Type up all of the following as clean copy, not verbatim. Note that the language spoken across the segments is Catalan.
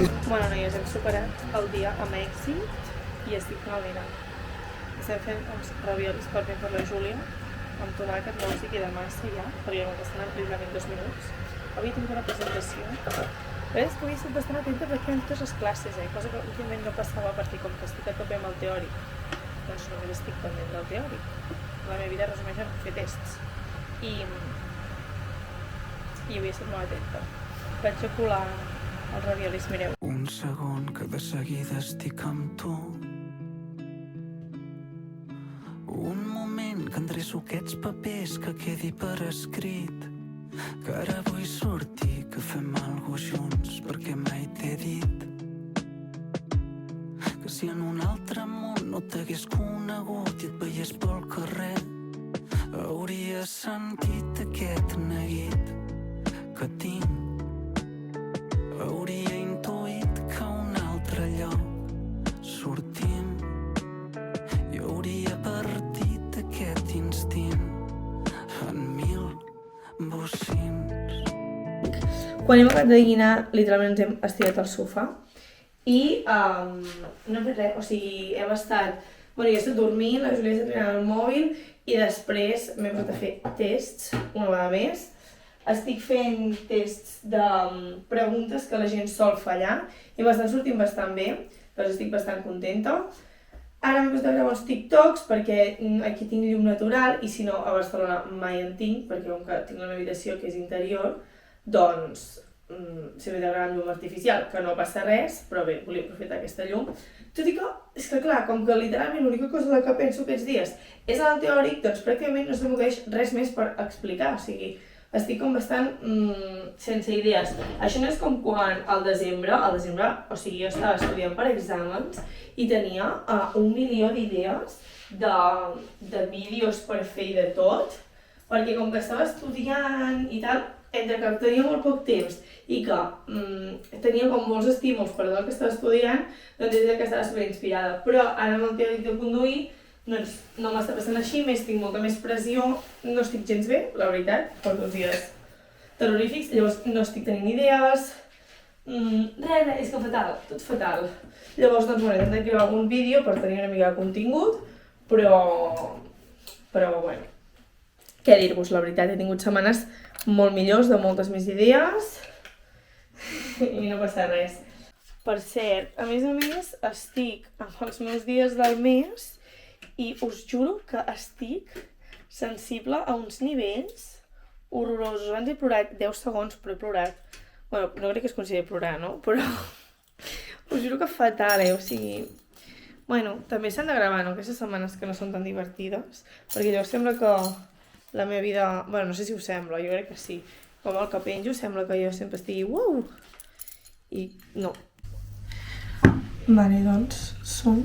Bueno, noies, hem superat el dia amb èxit i estic fent el dinar. Estem fent uns raviolis per fer per la Júlia, amb tomàquet, no els hi queda massa ja, perquè no estan arribant 2 minuts. Avui he tingut una presentació. Però és que avui he estat bastant atenta perquè han totes les classes, cosa que últimament no passava perquè com que estic a tope amb el teòric, doncs només estic pendent del teòric. La meva vida resumeix en fer tests. I avui he estat molt atenta. Vaig a colar els raviolis, mireu. Un segon que de seguida estic amb tu. Un moment que endreço aquests papers, que quedi per escrit que ara vull sortir, que fem alguna junts, perquè mai t'he dit que si en un altre món no t'hagués conegut i et veiés pel carrer hauria sentit aquest neguit que tinc, hauria intuït que a un altre lloc sortim i hauria partit aquest instint en mil bocins. Quan hem acabat de dinar, literalment ens hem estirat al sofà i no hem fet res, o sigui, hem estat... Bueno, jo he estat dormint, la Júlia ha estat mirant el mòbil i després m'he posat a fer tests una vegada més. Estic fent tests de preguntes que la gent sol fallar i m'estan sortint bastant bé, doncs estic bastant contenta. Ara m'he posat a gravar uns TikToks perquè aquí tinc llum natural i si no a Barcelona mai en tinc, perquè com que tinc la meva habitació que és interior, doncs sempre he de gravar amb llum artificial, que no passa res, però bé, volia aprofitar aquesta llum. Tot i que, és que clar, com que literalment l'única cosa en la que penso aquests dies és en el teòric, doncs pràcticament no se m'acudeix res més per explicar, o sigui, estic com bastant sense idees. Això no és com quan al desembre, o sigui, jo estava estudiant per exàmens i tenia 1 milió d'idees de vídeos per fer i de tot, perquè com que estava estudiant i tal, entre que tenia molt poc temps i que tenia com molts estímuls per tot el que estava estudiant, doncs és que estava superinspirada. Però ara amb el teòric de conduir, doncs no m'està passant així, més tinc molta més pressió, no estic gens bé, la veritat, porto uns dies terrorífics, llavors no estic tenint idees, res, és que fatal, tot fatal. Llavors doncs bueno, he de crear algun vídeo per tenir una mica de contingut, però bueno, què dir-vos, la veritat, he tingut setmanes molt millors, de moltes més idees i no passa res. Per cert, a més, estic amb els meus dies del mes i us juro que estic sensible a uns nivells horrorosos. Abans he plorat 10 segons, però he plorat. Bueno, no crec que es consideri plorar, no? Però us juro que fatal, o sigui... Bueno, també s'han de gravar, no? Aquestes setmanes que no són tan divertides, perquè llavors sembla que la meva vida... Bueno, no sé si us sembla, jo crec que sí. Com el que penjo, sembla que jo sempre estigui uau! I no. Vale, doncs, són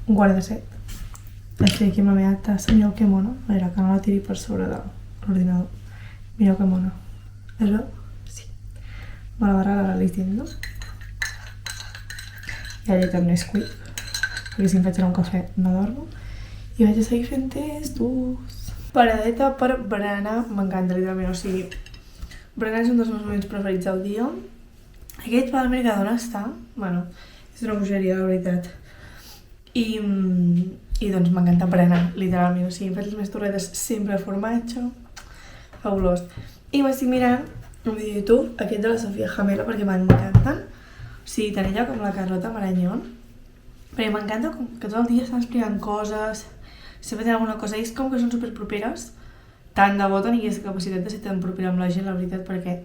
6:15. Estic aquí amb la meva tassa, mireu que mona. A veure, que no la tiri per sobre de l'ordinador. Mireu que mona. Es veu? Sí. Me la va regalar l'Itiendo. I la llet amb Nesquik, perquè si em faig ara un cafè no dormo. I vaig a seguir fent testos. Paradeta per berenar, m'encanta literalment, o sigui, berenar és un dels meus moments preferits del dia. Aquest pa del Mercadona està, bueno, és una bogeria, la veritat. I doncs m'encanta berenar, literalment, o sigui, em faig les meves torretes sempre de formatge, fabulós. I m'estic mirant un vídeo de YouTube, aquest de la Sofia Jamela, perquè m'encanten. O sigui, tant ella com la Carlota Marañón. Perquè m'encanta com que tot el dia estan explicant coses, sempre tenen alguna cosa, i és com que són superproperes. Tant de bo tenir aquesta capacitat de ser tan propera amb la gent, la veritat, perquè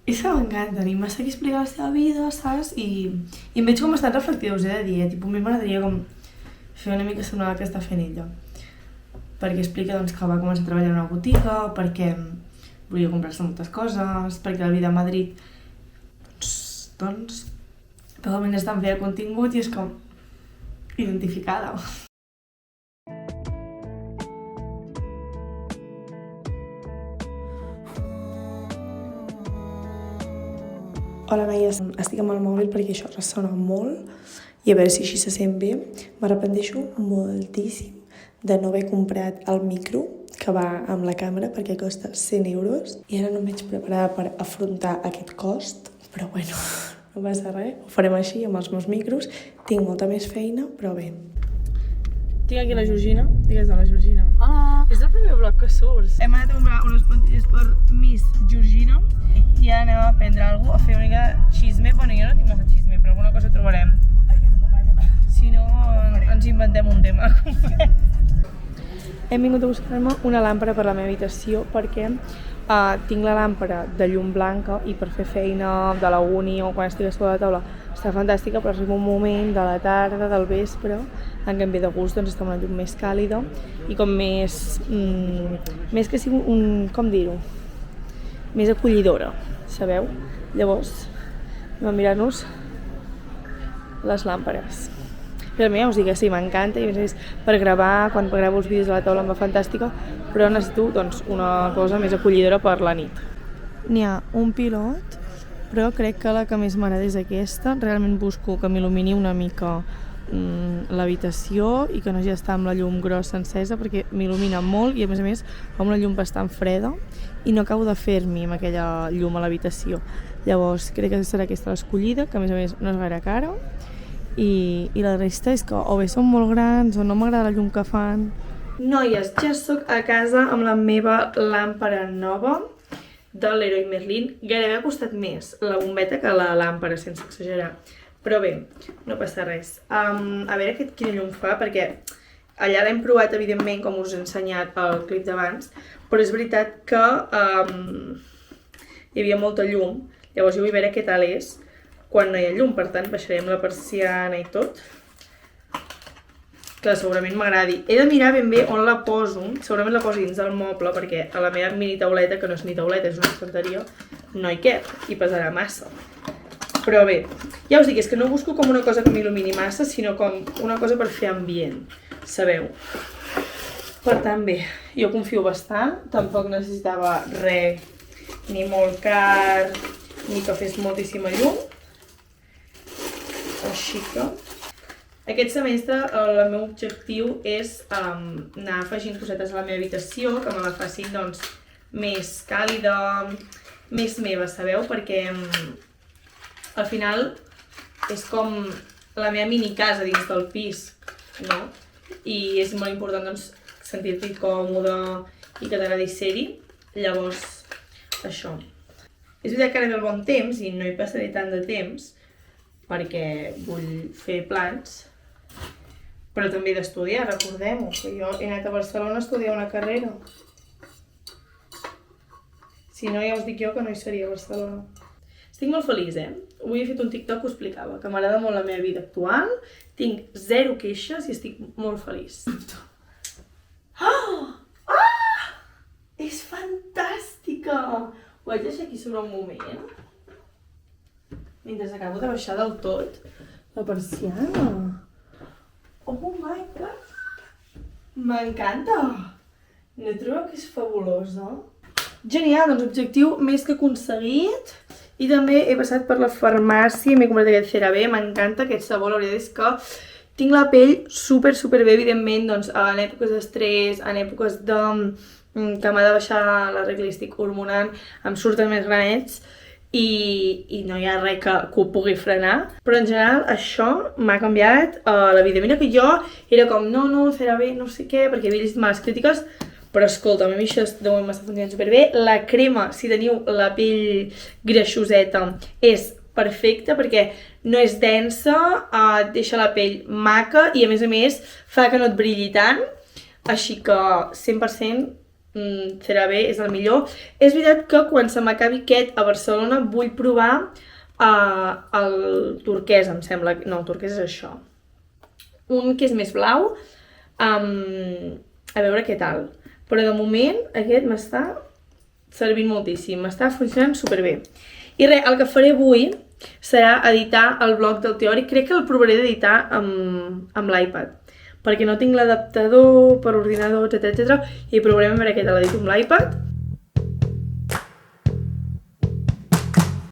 és que m'encanten, i m'està aquí explicant la seva vida, saps? I em veig com bastant reflectiva, us he de dir, tipus, a mi m'agradaria com fer una mica semblar el que està fent ella. Perquè explica doncs, que va començar a treballar en una botiga, perquè volia comprar-se moltes coses, perquè la vida a Madrid doncs totalment és tan bé de contingut i és com identificada. Hola, noies. Estic amb el mòbil perquè això ressona molt i a veure si així se sent bé. M'arrepenteixo moltíssim de no haver comprat el micro que va amb la càmera perquè costa 100 euros i ara no em veig preparada per afrontar aquest cost, Però bueno, no passa res, ho farem així amb els meus micros. Tinc molta més feina, però bé. Tinc aquí la Georgina. Digues de la Georgina. Hola! És el primer vlog que surts. Hem anat a comprar unes plantilles per Miss Georgina i ara anem a prendre alguna cosa, a fer una mica de xisme. Bueno, jo no tinc massa xisme, però alguna cosa trobarem. Si no, ens inventem un tema. Hem vingut a buscar-me una làmpara per la meva habitació perquè tinc la làmpara de llum blanca i per fer feina de la uni o quan estic a sobre la taula està fantàstica, però arriba un moment de la tarda, del vespre, en què em ve de gust doncs, està una llum més càlida i com més que sigui com dir-ho, més acollidora, sabeu? Llavors, anem a mirar-nos les làmpares. Realment ja us dic que sí, m'encanta i a més per gravar, quan gravo els vídeos a la taula em va fantàstica, però necessito doncs, una cosa més acollidora per la nit. N'hi ha un pilot, però crec que la que més m'agrada és aquesta. Realment busco que m'il·lumini una mica l'habitació i que no hagi d'estar amb la llum grossa encesa perquè m'il·lumina molt i a més amb una llum bastant freda i no acabo de fer-m'hi amb aquella llum a l'habitació. Llavors crec que serà aquesta l'escollida, que a més no és gaire cara. I la resta és que o bé són molt grans o no m'agrada la llum que fan. Noies, ja sóc a casa amb la meva làmpara nova de l'Leroy Merlin. Gairebé ha costat més la bombeta que la làmpara, sense exagerar. Però bé, no passa res. A veure quina llum fa, perquè allà l'hem provat, evidentment, com us he ensenyat al clip d'abans, però és veritat que hi havia molta llum. Llavors jo vull veure què tal és quan no hi ha llum, per tant baixarem la persiana i tot, que segurament m'agradi. He de mirar ben bé on la poso, segurament la poso dins del moble, perquè a la meva mini tauleta, que no és ni tauleta, és una estanteria, no hi cap i pesarà massa. Però bé, ja us dic, és que no busco com una cosa que m'il·lumini massa, sinó com una cosa per fer ambient, sabeu? Per tant, bé, jo confio bastant, tampoc necessitava res, ni molt car, ni que fes moltíssima llum. Així que aquest semestre el meu objectiu és anar afegint cosetes a la meva habitació, que me la facin doncs, més càlida, més meva, sabeu? Perquè al final és com la meva mini casa dins del pis, no? I és molt important doncs, sentir-t'hi còmode i que t'agradi ser-hi. Llavors, això. És veritat que ara ve el bon temps i no hi passaré tant de temps, perquè vull fer plans, però també he d'estudiar, recordem-ho, que jo he anat a Barcelona a estudiar una carrera. Si no, ja us dic jo que no hi seria a Barcelona. Estic molt feliç, Avui he fet un TikTok que ho explicava, que m'agrada molt la meva vida actual, tinc 0 queixes i estic molt feliç. És fantàstica! Ho vaig deixar aquí sobre un moment. Mentre acabo de baixar del tot la persiana. Oh my god! M'encanta! No trobeu que és fabulosa? Genial, doncs objectiu més que aconseguit. I també he passat per la farmàcia i m'he comprat aquest CeraVe. M'encanta aquest sabó, la veritat és que tinc la pell super bé, evidentment, doncs, en èpoques d'estrès, en èpoques de que m'ha de baixar la regla i estic hormonant, em surten més granets. I no hi ha res que ho pugui frenar. Però en general això m'ha canviat la vida. Mira que jo era com, no, CeraVe, no sé què, perquè havia llegit males crítiques, però escolta, a mi això de moment m'està funcionant superbé. La crema, si teniu la pell greixoseta, és perfecta perquè no és densa, et deixa la pell maca i a més fa que no et brilli tant. Així que 100% CeraVe és el millor. És veritat que quan se m'acabi aquest a Barcelona vull provar el turquès, em sembla. No, el turquès és això. Un que és més blau. A veure què tal. Però de moment aquest m'està servint moltíssim. M'està funcionant superbé. I res, el que faré avui serà editar el vlog del teòric. Crec que el provaré d'editar amb l'iPad, perquè no tinc l'adaptador per ordinadors, etc. I provarem a veure què tal l'edito amb l'iPad.